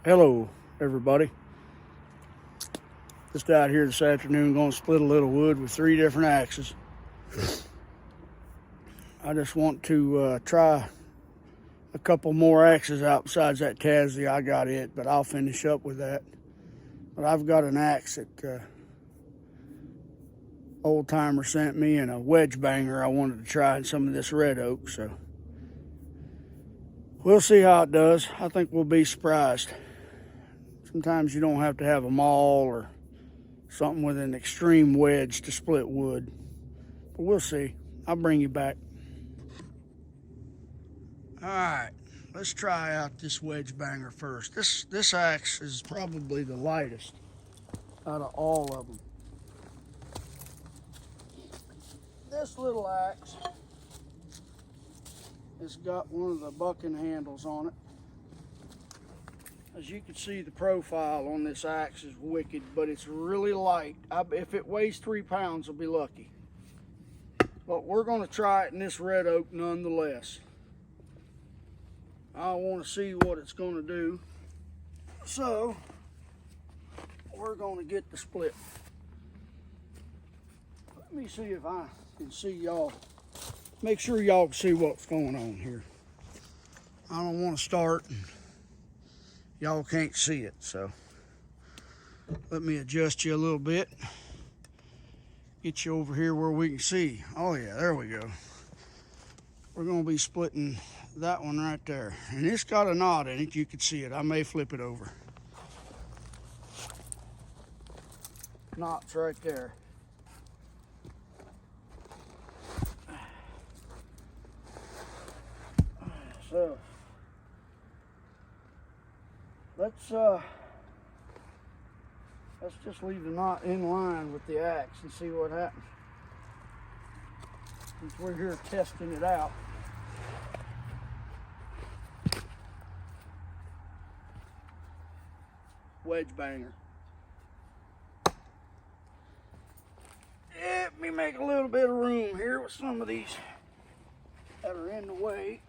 Hello, everybody. Just out here this afternoon, going to split a little wood with 3 different axes. I just want to try a couple more axes out besides that Tassie. I got it, but I'll finish up with that. But I've got an axe that old timer sent me and a wedge banger I wanted to try in some of this red oak. So we'll see how it does. I think we'll be surprised. Sometimes you don't have to have a maul or something with an extreme wedge to split wood. But we'll see. I'll bring you back. All right, let's try out this wedge banger first. This axe is probably the lightest out of all of them. This little axe has got one of the bucking handles on it. As you can see, the profile on this axe is wicked, but it's really light. If it weighs 3 pounds, I'll be lucky. But we're going to try it in this red oak nonetheless. I want to see what it's going to do. So, we're going to get the split. Let me see if I can see y'all. Make sure y'all can see what's going on here. I don't want to start and y'all can't see it, so let me adjust you a little bit. Get you over here where we can see. Oh yeah, there we go. We're gonna be splitting that one right there. And it's got a knot in it, you can see it. I may flip it over. Knot's right there. So, let's just leave the knot in line with the axe and see what happens. Since we're here testing it out. Wedge banger. Let me make a little bit of room here with some of these that are in the way.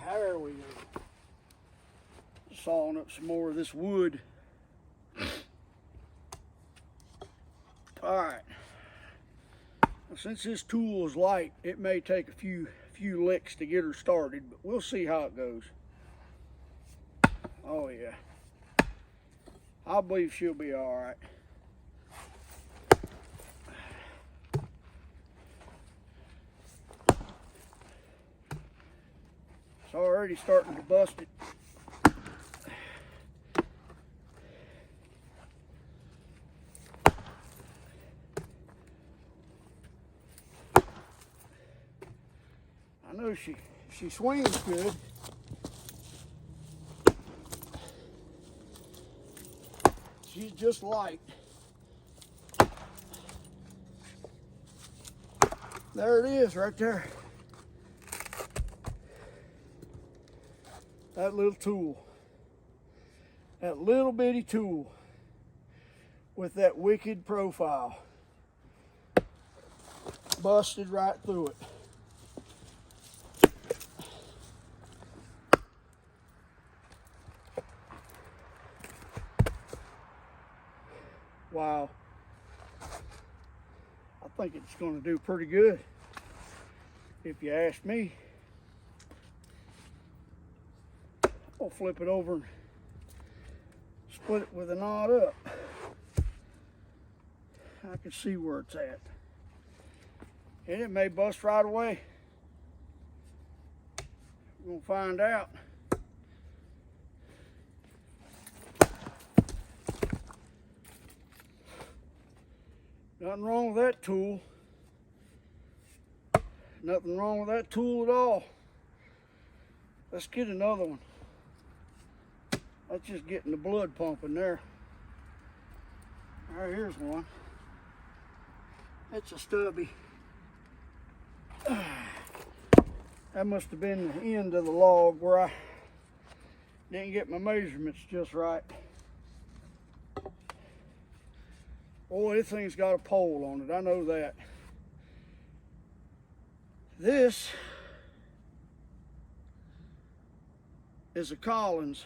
There we go. Sawing up some more of this wood. All right. Now, since this tool is light, it may take a few licks to get her started, but we'll see how it goes. Oh yeah. I believe she'll be all right. It's already starting to bust it. I know she swings good. She's just light. There it is right there. That little tool. That little bitty tool with that wicked profile. Busted right through it. Wow. I think it's going to do pretty good, if you ask me. I'll flip it over and split it with a knot up. I can see where it's at. And it may bust right away. We're going to find out. Nothing wrong with that tool. Nothing wrong with that tool at all. Let's get another one. That's just getting the blood pumping there. All right, here's one. It's a stubby. That must have been the end of the log where I didn't get my measurements just right. Boy, this thing's got a pole on it, I know that. This is a Collins,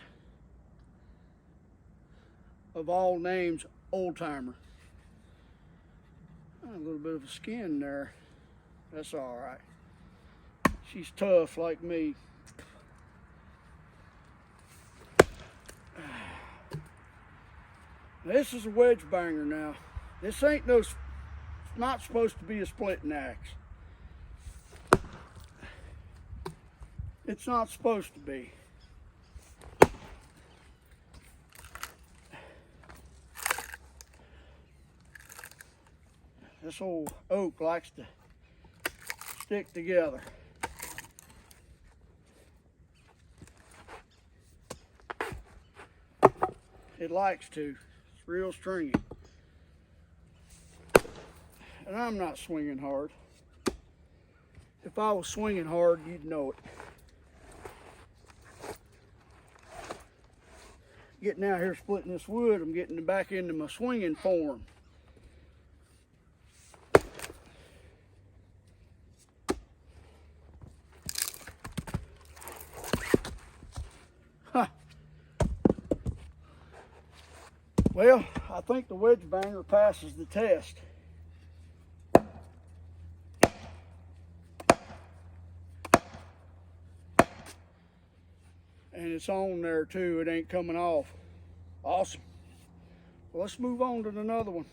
of all names, Old Timer. A little bit of a skin there. That's all right. She's tough like me. This is a wedge banger now. This ain't no, it's not supposed to be a splitting axe. It's not supposed to be. This old oak likes to stick together. It likes to. It's real stringy. And I'm not swinging hard. If I was swinging hard, you'd know it. Getting out here splitting this wood, I'm getting back into my swinging form. Huh. Well, I think the wedge banger passes the test. And it's on there too, it ain't coming off. Awesome. Well, let's move on to another one.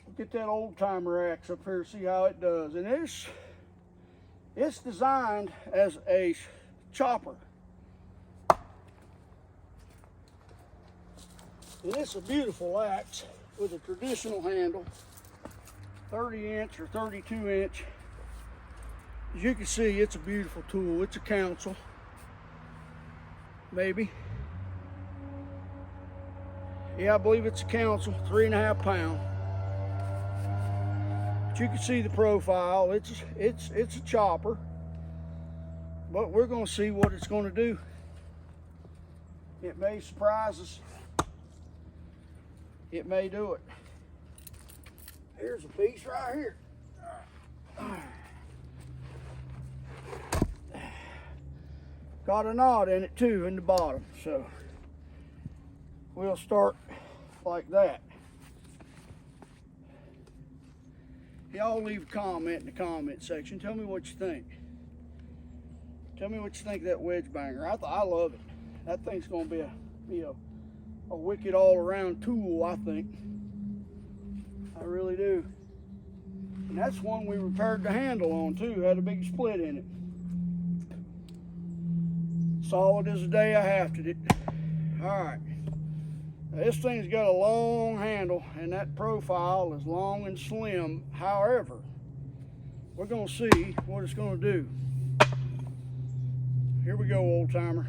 We'll get that Old Timer axe up here, see how it does. And it's designed as a chopper. And it's a beautiful axe with a traditional handle, 30-inch or 32-inch. As you can see, it's a beautiful tool. It's a Council. Maybe. Yeah, I believe it's a Council, 3.5 pound. But you can see the profile. It's a chopper. But we're going to see what it's going to do. It may surprise us. It may do it. Here's a piece right here. Got a knot in it too in the bottom, so we'll start like that. Y'all leave a comment in the comment section. Tell me what you think. Tell me what you think of that wedge banger. I love it. That thing's gonna be a wicked all-around tool, I think. I really do. And that's one we repaired the handle on too. Had a big split in it. Solid as the day I hafted it. All right. Now, this thing's got a long handle and that profile is long and slim. However, we're gonna see what it's gonna do. Here we go, Old Timer.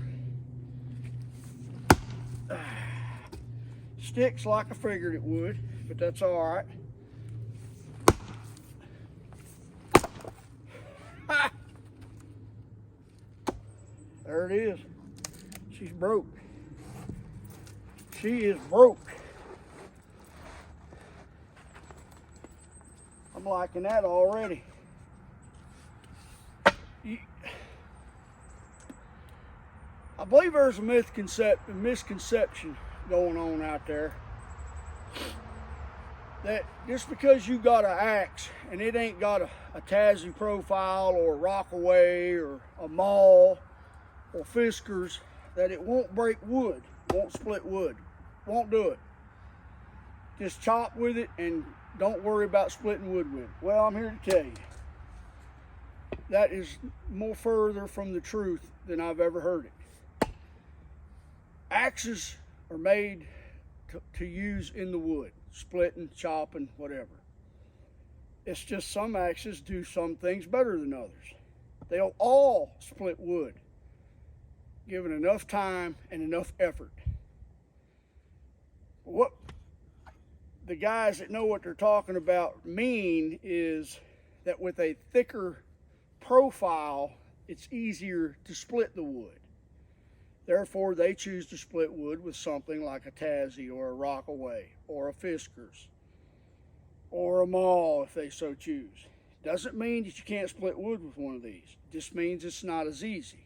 Sticks like I figured it would, but that's all right. Ha! There it is. She's broke. She is broke. I'm liking that already. I believe there's a misconception going on out there that just because you got an axe and it ain't got a Tassie profile or a Rockaway or a Maul or Fiskars, that it won't break wood, won't split wood, won't do it. Just chop with it and don't worry about splitting wood with it. Well, I'm here to tell you, that is more further from the truth than I've ever heard it. Axes are made to use in the wood, splitting, chopping, whatever. It's just some axes do some things better than others. They'll all split wood, given enough time and enough effort. What the guys that know what they're talking about mean is that with a thicker profile, it's easier to split the wood. Therefore, they choose to split wood with something like a Tassie or a Rockaway or a Fiskars or a Maul if they so choose. Doesn't mean that you can't split wood with one of these. It just means it's not as easy.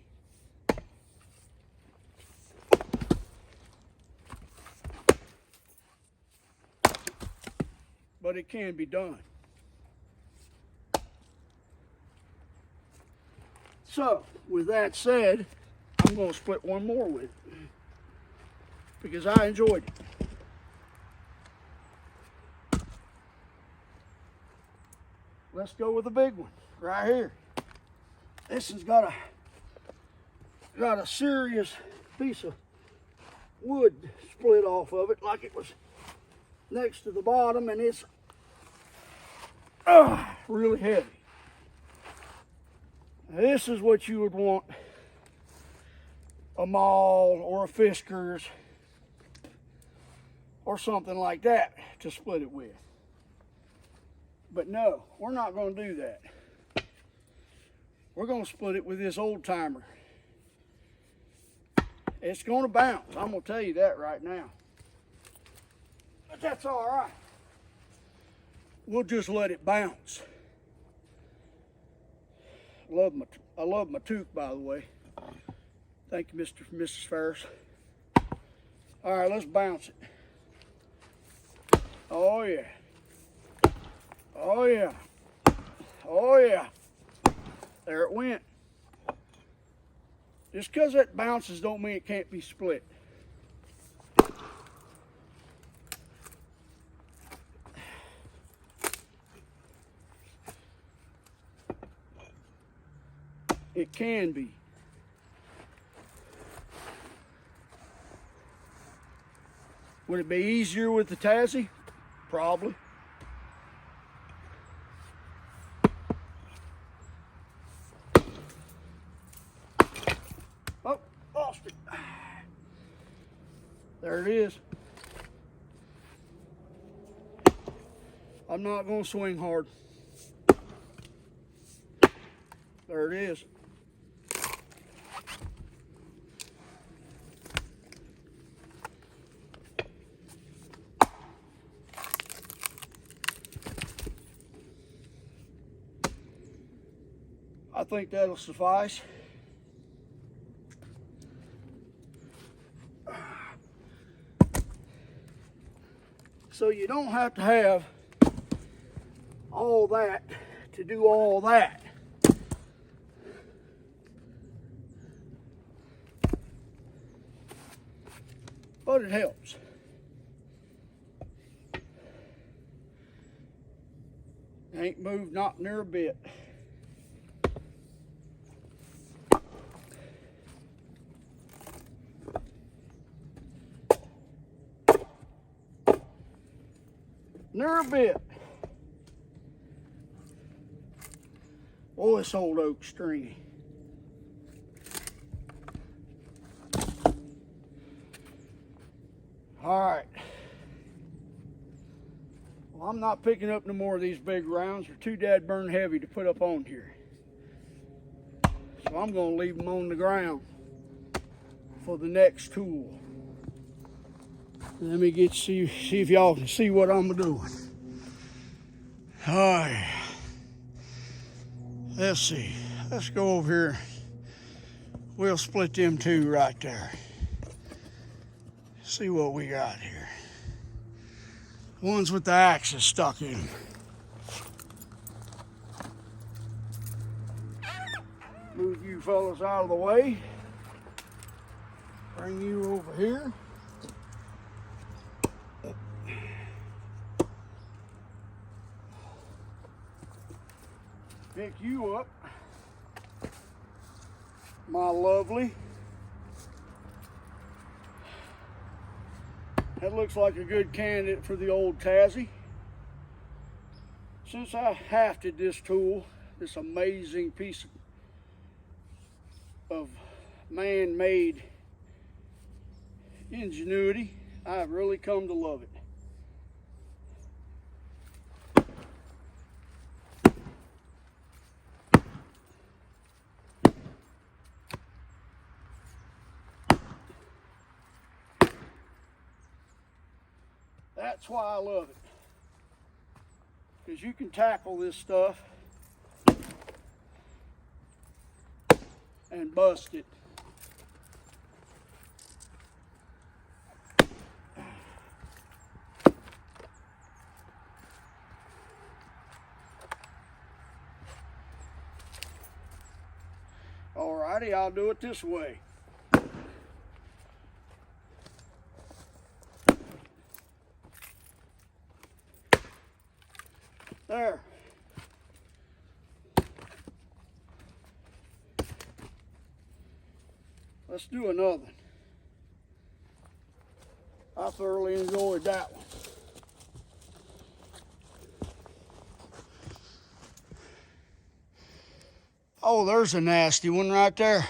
but it can be done. So, with that said, I'm going to split one more with it because I enjoyed it. Let's go with the big one right here. This has got a serious piece of wood split off of it, like it was next to the bottom, and it's really heavy. Now, this is what you would want a maul or a Fiskars or something like that to split it with. But no, we're not going to do that. We're going to split it with this old timer. It's going to bounce. I'm going to tell you that right now. But that's all right. We'll just let it bounce. I love my toque, by the way. Thank you, Mr. and Mrs. Ferris. All right, let's bounce it. Oh, yeah. Oh, yeah. Oh, yeah. There it went. Just because it bounces don't mean it can't be split. It can be. Would it be easier with the Tassie? Probably. Oh, lost it. There it is. I'm not going to swing hard. There it is. I think that'll suffice. So you don't have to have all that to do all that. But it helps. Ain't moved not near a bit. Near a bit. Oh, this old oak stringy. All right. Well, I'm not picking up no more of these big rounds. They're too dadburn heavy to put up on here. So I'm going to leave them on the ground for the next tool. Let me see if y'all can see what I'm doing. All right. Let's see. Let's go over here. We'll split them two right there. See what we got here. Ones with the axis stuck in them. Move you fellas out of the way. Bring you over here. Pick you up, my lovely. That looks like a good candidate for the old Tassie. Since I hafted this tool, this amazing piece of man-made ingenuity, I've really come to love it. That's why I love it, because you can tackle this stuff and bust it. Alrighty, I'll do it this way. There. Let's do another. I thoroughly enjoyed that one. Oh, there's a nasty one right there.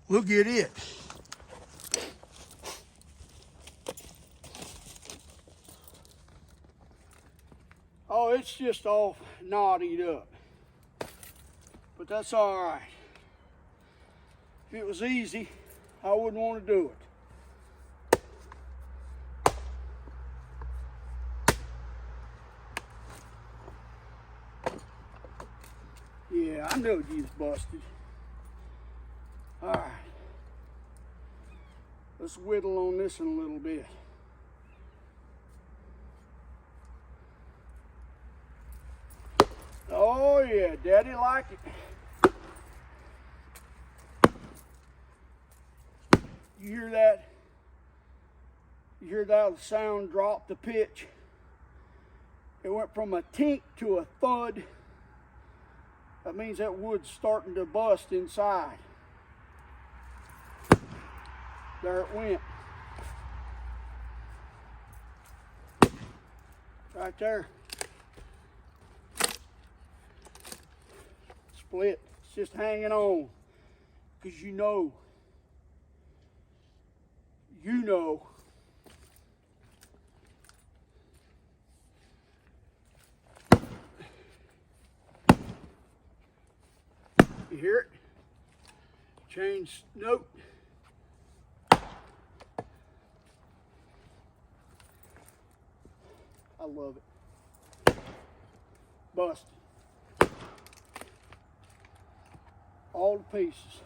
Look at it. Oh, it's just all knotted up. But that's all right. If it was easy, I wouldn't want to do it. Yeah, I know you was busted. All right. Let's whittle on this one a little bit. Oh yeah, Daddy like it. You hear that? You hear that the sound drop the pitch? It went from a tink to a thud. That means that wood's starting to bust inside. There it went. Right there. Split. It's just hanging on. Because you know. You hear it? Change note. I love it. Busted. All the pieces.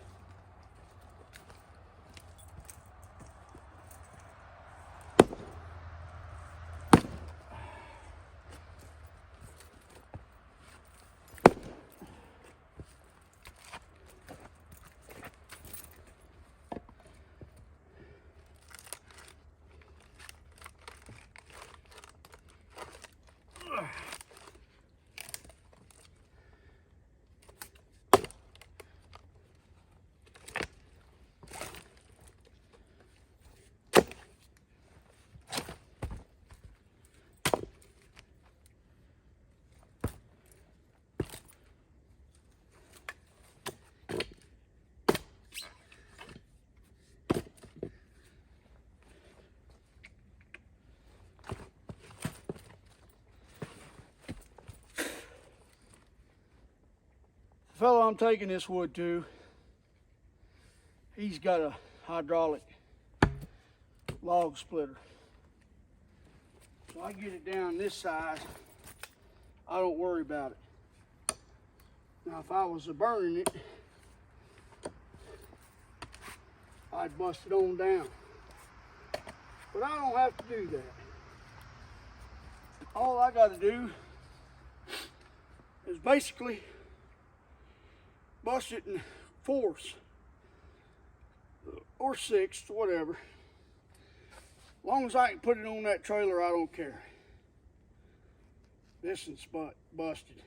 The fellow I'm taking this wood to, he's got a hydraulic log splitter. So I get it down this size, I don't worry about it. Now if I was burning it, I'd bust it on down. But I don't have to do that. All I got to do is basically bust it in fourths or sixths, whatever. As long as I can put it on that trailer, I don't care. This one's busted.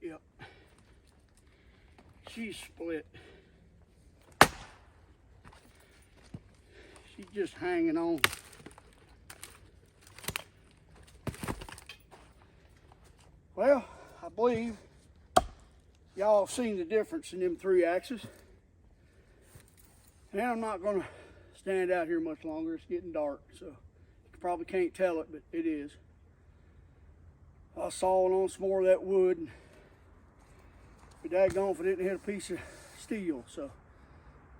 Yep. She's split. She's just hanging on. Well, I believe y'all have seen the difference in them 3 axes. And I'm not gonna stand out here much longer. It's getting dark, so you probably can't tell it, but it is. I was sawing on some more of that wood, and be daggone if I didn't hit a piece of steel. So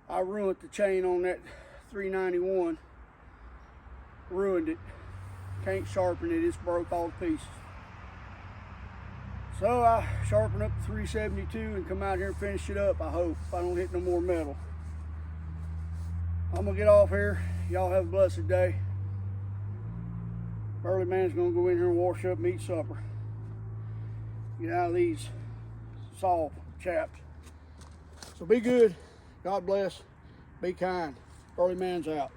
I ruined the chain on that 391. Ruined it. Can't sharpen it, it's broke all the pieces. So I sharpen up the 372 and come out here and finish it up, I hope, if I don't hit no more metal. I'm gonna get off here. Y'all have a blessed day. Burley Man's gonna go in here and wash up and eat supper. get out of these saw chaps. So be good. God bless. Be kind. Early Man's out.